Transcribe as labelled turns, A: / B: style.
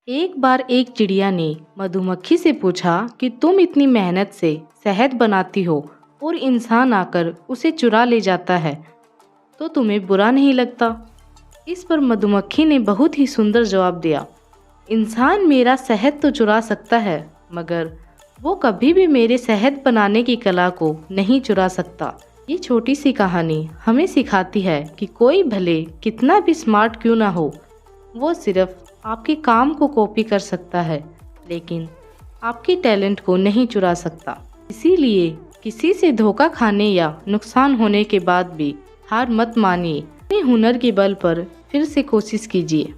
A: एक बार एक चिड़िया ने मधुमक्खी से पूछा कि तुम इतनी मेहनत से शहद बनाती हो और इंसान आकर उसे चुरा ले जाता है, तो तुम्हें बुरा नहीं लगता? इस पर मधुमक्खी ने बहुत ही सुंदर जवाब दिया, इंसान मेरा शहद तो चुरा सकता है, मगर वो कभी भी मेरे शहद बनाने की कला को नहीं चुरा सकता। ये छोटी सी कहानी हमें सिखाती है कि कोई भले कितना भी स्मार्ट क्यों ना हो, वो सिर्फ आपके काम को कॉपी कर सकता है, लेकिन आपके टैलेंट को नहीं चुरा सकता। इसीलिए किसी से धोखा खाने या नुकसान होने के बाद भी हार मत मानिए। अपने हुनर के बल पर फिर से कोशिश कीजिए।